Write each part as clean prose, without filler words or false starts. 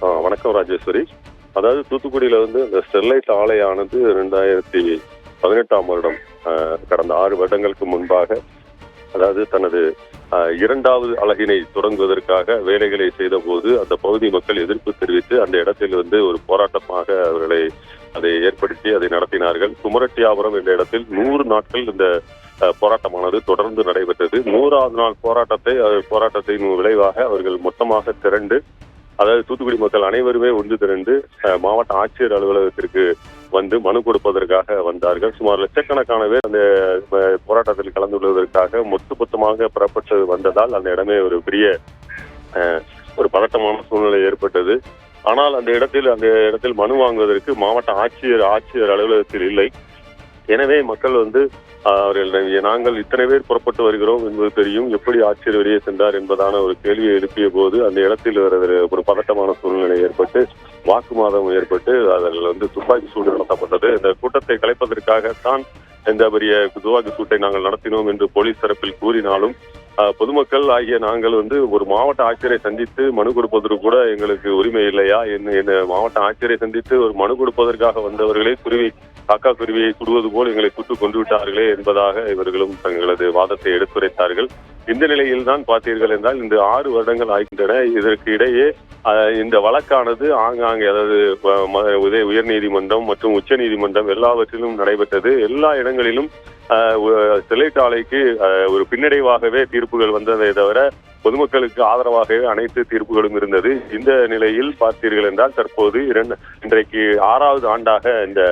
வணக்கம் ராஜேஸ்வரி. அதாவது தூத்துக்குடியில இந்த ஸ்டெர்லைட் ஆலையானது 2018ஆம் வருடம் கடந்த 6 வருடங்களுக்கு முன்பாக அதாவது தனது 2வது அலகினை தொடங்குவதற்காக வேலைகளை செய்த போது அந்த பகுதி மக்கள் எதிர்ப்பு தெரிவித்து அந்த இடத்தில் ஒரு போராட்டமாக அவர்களை அதை ஏற்படுத்தி அதை நடத்தினார்கள். குமரட்டியாபுரம் என்ற இடத்தில் 100 நாட்கள் இந்த போராட்டமானது தொடர்ந்து நடைபெற்றது. 100வது நாள் போராட்டத்தின் விளைவாக அவர்கள் மொத்தமாக திரண்டு, அதாவது தூத்துக்குடி மக்கள் அனைவருமே ஒன்று திரண்டு மாவட்ட ஆட்சியர் அலுவலகத்திற்கு மனு கொடுப்பதற்காக வந்தார்கள். சுமார் லட்சக்கணக்கான பேர் அந்த போராட்டத்தில் கலந்து கொள்வதற்காக மொத்தமாக புறப்பட்டு வந்ததால் அந்த இடமே ஒரு பெரிய ஒரு பதட்டமான சூழ்நிலை ஏற்பட்டது. ஆனால் அந்த இடத்தில் மனு வாங்குவதற்கு மாவட்ட ஆட்சியர் அலுவலகத்தில் இல்லை. எனவே மக்கள் அவர்கள் நாங்கள் இத்தனை பேர் புறப்பட்டு வருகிறோம் என்பது தெரியும், எப்படி ஆட்சியர் வெளியே சென்றார் என்பதான ஒரு கேள்வியை எழுப்பிய போது அந்த இடத்தில் ஒரு பதட்டமான சூழ்நிலை ஏற்பட்டு வாக்குவாதம் ஏற்பட்டு அதில் துப்பாக்கி சூடு நடத்தப்பட்டது. இந்த கூட்டத்தை கலைப்பதற்காகத்தான் இந்த பெரிய துப்பாக்கி சூட்டை நாங்கள் நடத்தினோம் என்று போலீஸ் தரப்பில் கூறினாலும் பொதுமக்கள் ஆகிய நாங்கள் ஒரு மாவட்ட ஆட்சியரை சந்தித்து மனு கொடுப்பதற்கு கூட எங்களுக்கு உரிமை இல்லையா? என்ன மாவட்ட ஆட்சியரை சந்தித்து ஒரு மனு கொடுப்பதற்காக வந்தவர்களே காக்கா குருவியை சுடுவது போல் எங்களை சுட்டு கொண்டு விட்டார்களே என்பதாக இவர்களும் தங்களது வாதத்தை எடுத்துரைத்தார்கள். இந்த நிலையில் தான் பார்த்தீர்கள் என்றால் இந்த 6 வருடங்கள் ஆகின்றன. இதற்கு இடையே இந்த வழக்கானது ஆங்காங்கே, அதாவது உயர்நீதிமன்றம் மற்றும் உச்ச நீதிமன்றம் எல்லாவற்றிலும் நடைபெற்றது. எல்லா இடங்களிலும் ஸ்டெர்லைட் ஆலைக்கு ஒரு பின்னடைவாகவே தீர்ப்புகள் வந்ததை தவிர பொதுமக்களுக்கு ஆதரவாகவே அனைத்து தீர்ப்புகளும் இருந்தது. இந்த நிலையில் பார்த்தீர்கள் என்றால் தற்போது இன்றைக்கு 6வது ஆண்டாக இந்த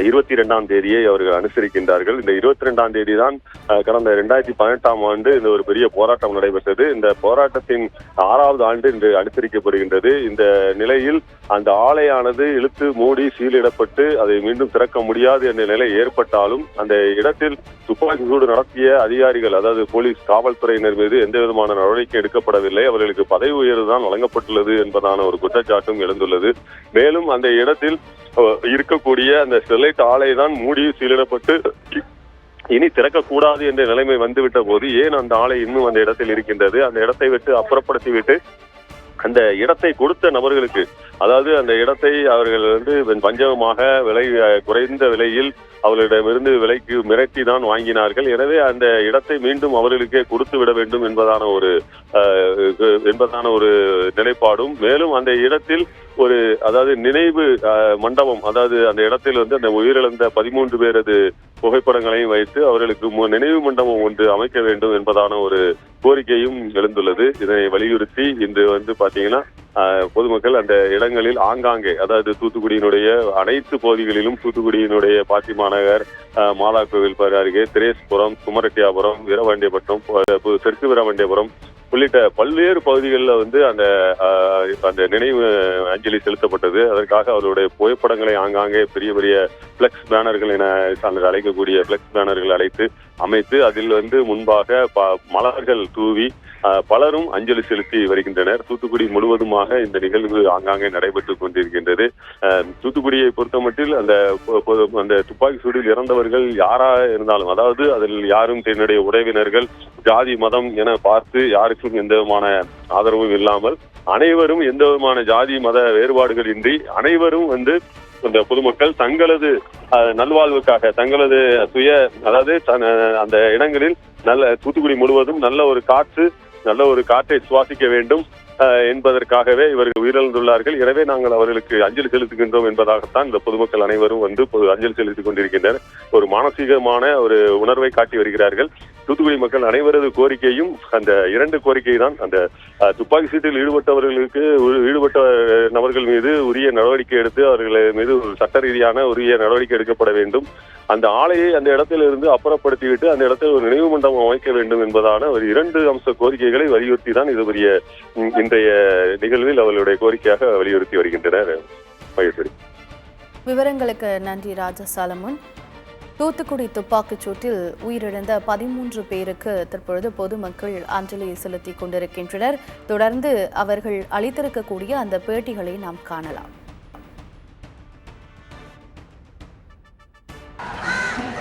22ஆம் தேதியை அவர்கள் அனுசரிக்கின்றார்கள். இந்த 22ஆம் தேதி தான் கடந்த 2018ஆம் ஆண்டு இந்த ஒரு பெரிய போராட்டம் நடைபெற்றது. இந்த போராட்டத்தின் 6வது ஆண்டு இன்று அனுசரிக்கப்படுகின்றது. இந்த நிலையில் அந்த ஆலையானது இழுத்து மூடி சீலிடப்பட்டு அதை மீண்டும் திறக்க முடியாது என்ற நிலை ஏற்பட்டாலும் அந்த இடத்தில் துப்பாக்கி சூடு நடத்திய அதிகாரிகள், அதாவது போலீஸ் காவல்துறையினர் மீது எந்த விதமான நடவடிக்கை எடுக்கப்படவில்லை. அவர்களுக்கு பதவி உயர்வு தான் வழங்கப்பட்டுள்ளது என்பதான ஒரு குற்றச்சாட்டும் எழுந்துள்ளது. மேலும் அந்த இடத்தில் இருக்கக்கூடிய அந்த ஸ்டெர்லைட் ஆலை தான் மூடி சீலிடப்பட்டு இனி திறக்கக்கூடாது என்ற நிலைமை வந்துவிட்ட போது ஏன் அந்த ஆலை இன்னும் அந்த இடத்தில் இருக்கின்றது? அந்த இடத்தை விட்டு அப்புறப்படுத்திவிட்டு அந்த இடத்தை கொடுத்த நபர்களுக்கு, அதாவது அந்த இடத்தை அவர்கள் பஞ்சமாக குறைந்த விலையில் அவர்களிடமிருந்து விலைக்கு மிரட்டி தான் வாங்கினார்கள். எனவே அந்த இடத்தை மீண்டும் அவர்களுக்கே கொடுத்து விட வேண்டும் என்பதான ஒரு நிலைப்பாடும், மேலும் அந்த இடத்தில் அதாவது நினைவு மண்டபம், அதாவது அந்த இடத்தில் அந்த உயிரிழந்த 13 பேரது புகைப்படங்களையும் வைத்து அவர்களுக்கு நினைவு மண்டபம் ஒன்று அமைக்க வேண்டும் என்பதான ஒரு கோரிக்கையும் எழுந்துள்ளது. இதனை வலியுறுத்தி இன்று பாத்தீங்கன்னா பொதுமக்கள் அந்த இடங்களில் ஆங்காங்கே, அதாவது தூத்துக்குடியினுடைய அனைத்து பகுதிகளிலும், தூத்துக்குடியினுடைய பாத்திமா நகர், மாதா கோவில் அருகே, திரேஸ்புரம், குமரட்டியாபுரம், வீரபாண்டியபுரம், தெற்கு வீரபாண்டியபுரம் உள்ளிட்ட பல்வேறு பகுதிகளில் அந்த நினைவு அஞ்சலி செலுத்தப்பட்டது. அதற்காக அவருடைய புகைப்படங்களை ஆங்காங்கே பெரிய பெரிய பிளெக்ஸ் பேனர்கள் என அழைக்கக்கூடிய பிளெக்ஸ் பேனர்கள் அமைத்து அதில் முன்பாக மலர்கள் தூவி பலரும் அஞ்சலி செலுத்தி வருகின்றனர். தூத்துக்குடி முழுவதுமாக இந்த நிகழ்வு ஆங்காங்கே நடைபெற்றுக் கொண்டிருக்கின்றது. தூத்துக்குடியை பொறுத்தமட்டில் அந்த துப்பாக்கி சூடில் இறந்தவர்கள் யாராக இருந்தாலும், அதாவது அதில் யாரும் தன்னுடைய உறவினர்கள் ஜாதி மதம் என பார்த்து யாருக்கும் எந்த விதமான ஆதரவும் இல்லாமல் அனைவரும் எந்த விதமான ஜாதி மத வேறுபாடுகள் இன்றி அனைவரும் அந்த பொதுமக்கள் தங்களது நல்வாழ்வுக்காக, தங்களது அதாவது அந்த இடங்களில் தூத்துக்குடி முழுவதும் நல்ல ஒரு காற்றை சுவாசிக்க வேண்டும் என்பதற்காகவே இவர்கள் உயிரிழந்துள்ளார்கள். எனவே நாங்கள் அவர்களுக்கு அஞ்சலி செலுத்துகின்றோம் என்பதாகத்தான் இந்த பொதுமக்கள் அனைவரும் அஞ்சலி செலுத்திக் கொண்டிருக்கின்றனர். ஒரு மானசீகமான ஒரு உணர்வை காட்டி வருகிறார்கள். தூத்துக்குடி மக்கள் அனைவரது கோரிக்கையும் அந்த 2 கோரிக்கை தான். அந்த துப்பாக்கி சூட்டில் ஈடுபட்ட நபர்கள் மீது உரிய நடவடிக்கை எடுத்து அவர்கள் மீது சட்ட ரீதியான உரிய நடவடிக்கை எடுக்கப்பட வேண்டும். அந்த ஆலையை அந்த இடத்திலிருந்து அப்புறப்படுத்திவிட்டு அந்த இடத்தில் ஒரு நினைவு மண்டபம் அமைக்க வேண்டும் என்பதான ஒரு 2 அம்ச கோரிக்கைகளை வலியுறுத்தி தான் இது பெரிய இன்றைய நிகழ்வில் அவர்களுடைய கோரிக்கையாக வலியுறுத்தி வருகின்றனர். மகேஸ்வரி, விவரங்களுக்கு நன்றி. ராஜா சாலமன். தூத்துக்குடி துப்பாக்கிச் சூட்டில் உயிரிழந்த 13 பேருக்கு தற்பொழுது பொதுமக்கள் அஞ்சலி செலுத்தி கொண்டிருக்கின்றனர். தொடர்ந்து அவர்கள் அளித்திருக்கக்கூடிய அந்த பேட்டிகளை நாம் காணலாம்.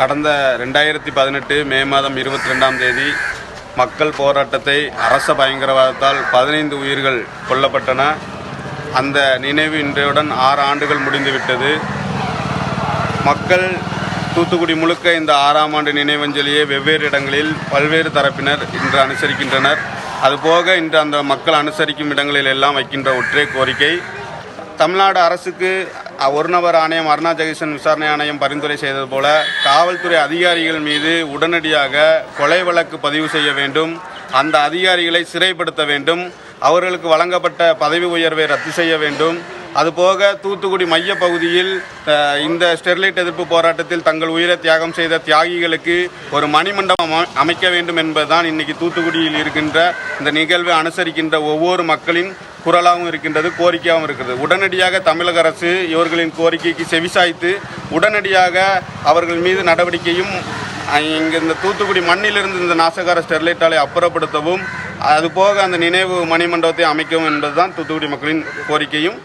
கடந்த 2018 மே மாதம் 22ஆம் தேதி மக்கள் போராட்டத்தை அரச பயங்கரவாதத்தால் 15 உயிர்கள் கொல்லப்பட்டன. அந்த நினைவு இன்றையுடன் 6 ஆண்டுகள் முடிந்துவிட்டது. மக்கள் தூத்துக்குடி முழுக்க இந்த 6ஆம் ஆண்டு நினைவஞ்சலியை வெவ்வேறு இடங்களில் பல்வேறு தரப்பினர் இன்று அனுசரிக்கின்றனர். அதுபோக இன்று அந்த மக்கள் அனுசரிக்கும் இடங்களில் எல்லாம் வைக்கின்ற ஒற்றை கோரிக்கை, தமிழ்நாடு அரசுக்கு ஒரு நபர் ஆணையம், அருணா ஜெகதீசன் விசாரணை ஆணையம் பரிந்துரை செய்தது போல காவல்துறை அதிகாரிகள் மீது உடனடியாக கொலை வழக்கு பதிவு செய்ய வேண்டும். அந்த அதிகாரிகளை சிறைப்படுத்த வேண்டும். அவர்களுக்கு வழங்கப்பட்ட பதவி உயர்வை ரத்து செய்ய வேண்டும். அதுபோக தூத்துக்குடி மைய பகுதியில் இந்த ஸ்டெர்லைட் எதிர்ப்பு போராட்டத்தில் தங்கள் உயிரை தியாகம் செய்த தியாகிகளுக்கு ஒரு மணிமண்டபம் அமைக்க வேண்டும் என்பதுதான் இன்னைக்கு தூத்துக்குடியில் இருக்கின்ற இந்த நிகழ்வை அனுசரிக்கின்ற ஒவ்வொரு மக்களின் குரலாகவும் இருக்கின்றது, கோரிக்கையாகவும் இருக்கிறது. உடனடியாக தமிழக அரசு இவர்களின் கோரிக்கைக்கு செவிசாய்த்து உடனடியாக அவர்கள் மீது நடவடிக்கையும் இங்கே இந்த தூத்துக்குடி மண்ணிலிருந்து இந்த நாசகார ஸ்டெர்லைட் ஆலை அப்புறப்படுத்தவும், அதுபோக அந்த நினைவு மணிமண்டபத்தை அமைக்கவும் என்பதுதான் தூத்துக்குடி மக்களின் கோரிக்கையும்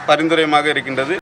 பரிந்துரையுமாக இருக்கின்றது.